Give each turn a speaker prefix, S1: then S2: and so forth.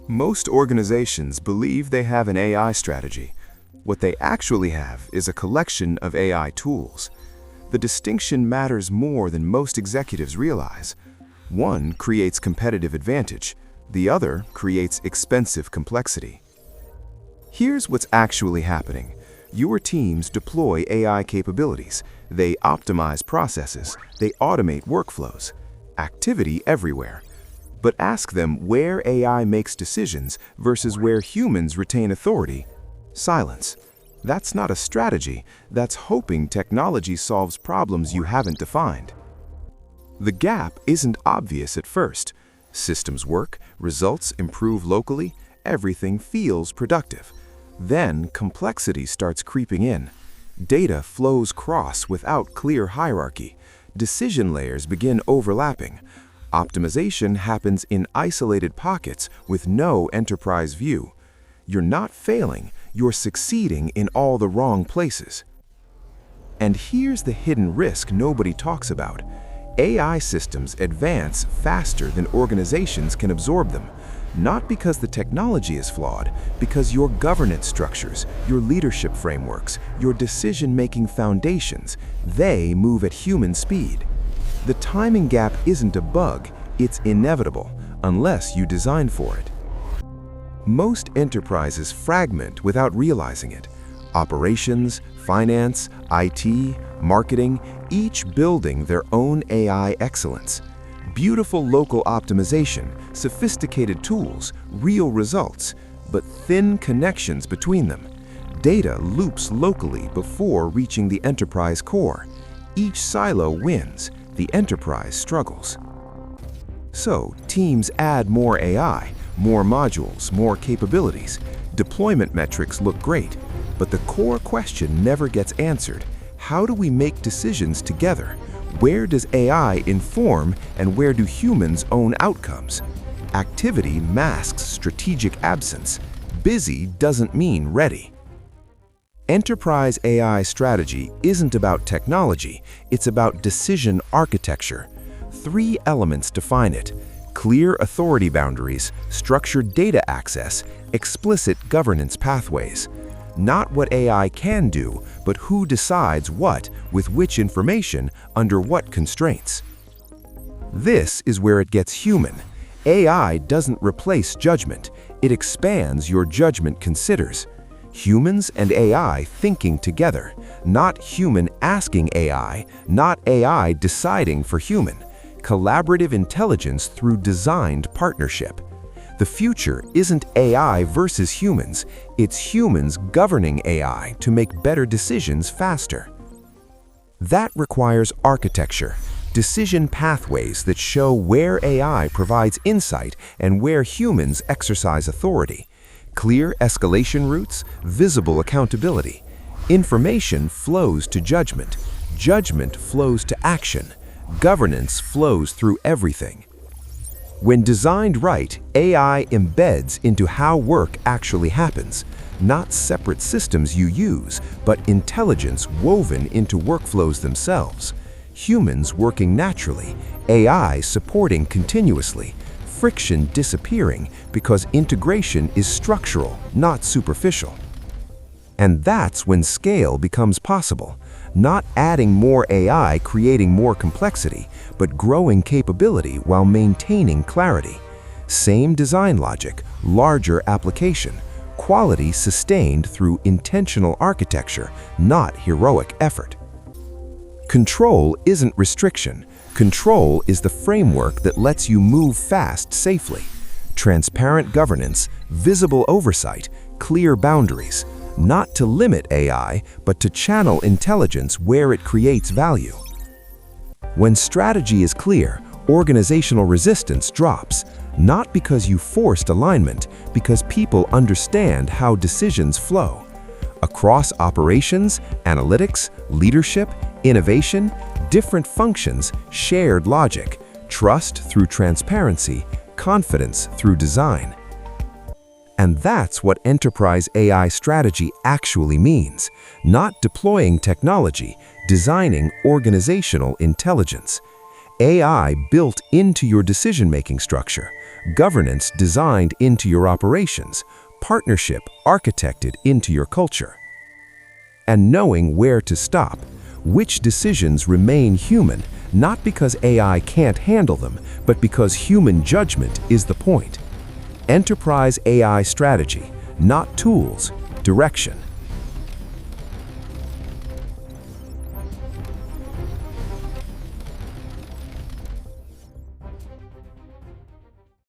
S1: Most organizations believe they have an AI strategy. What they actually have is a collection of AI tools. The distinction matters more than most executives realize. One creates competitive advantage, the other creates expensive complexity. Here's what's actually happening. Your teams deploy AI capabilities. They optimize processes. They automate workflows. Activity everywhere. But ask them where AI makes decisions versus where humans retain authority. Silence. That's not a strategy. That's hoping technology solves problems you haven't defined. The gap isn't obvious at first. Systems work, results improve locally, everything feels productive. Then complexity starts creeping in. Data flows cross without clear hierarchy. Decision layers begin overlapping. Optimization happens in isolated pockets with no enterprise view. You're not failing, you're succeeding in all the wrong places. And here's the hidden risk nobody talks about. AI systems advance faster than organizations can absorb them. Not because the technology is flawed, because your governance structures, your leadership frameworks, your decision-making foundations, they move at human speed. The timing gap isn't a bug, it's inevitable, unless you design for it. Most enterprises fragment without realizing it. Operations, finance, IT, marketing, each building their own AI excellence. Beautiful local optimization, sophisticated tools, real results, but thin connections between them. Data loops locally before reaching the enterprise core. Each silo wins, the enterprise struggles. So, teams add more AI, more modules, more capabilities. Deployment metrics look great, but the core question never gets answered. How do we make decisions together? Where does AI inform and where do humans own outcomes? Activity masks strategic absence. Busy doesn't mean ready. Enterprise AI strategy isn't about technology, it's about decision architecture. 3 elements define it: clear authority boundaries, structured data access, explicit governance pathways. Not what AI can do, but who decides what, with which information, under what constraints. This is where it gets human. AI doesn't replace judgment, it expands your judgment considers. Humans and AI thinking together, not human asking AI, not AI deciding for human. Collaborative intelligence through designed partnership. The future isn't AI versus humans, it's humans governing AI to make better decisions faster. That requires architecture, decision pathways that show where AI provides insight and where humans exercise authority. Clear escalation routes, visible accountability. Information flows to judgment. Judgment flows to action. Governance flows through everything. When designed right, AI embeds into how work actually happens. Not separate systems you use, but intelligence woven into workflows themselves. Humans working naturally, AI supporting continuously. Friction disappearing because integration is structural, not superficial. And that's when scale becomes possible. Not adding more AI creating more complexity, but growing capability while maintaining clarity. Same design logic, larger application. Quality sustained through intentional architecture, not heroic effort. Control isn't restriction. Control is the framework that lets you move fast safely. Transparent governance, visible oversight, clear boundaries. Not to limit AI, but to channel intelligence where it creates value. When strategy is clear, organizational resistance drops. Not because you forced alignment, because people understand how decisions flow. Across operations, analytics, leadership, innovation, different functions, shared logic, trust through transparency, confidence through design. And that's what enterprise AI strategy actually means. Not deploying technology, designing organizational intelligence. AI built into your decision-making structure,
S2: governance designed into your operations, partnership architected into your culture. And knowing where to stop, which decisions remain human, not because AI can't handle them, but because human judgment is the point. Enterprise AI strategy, not tools, direction.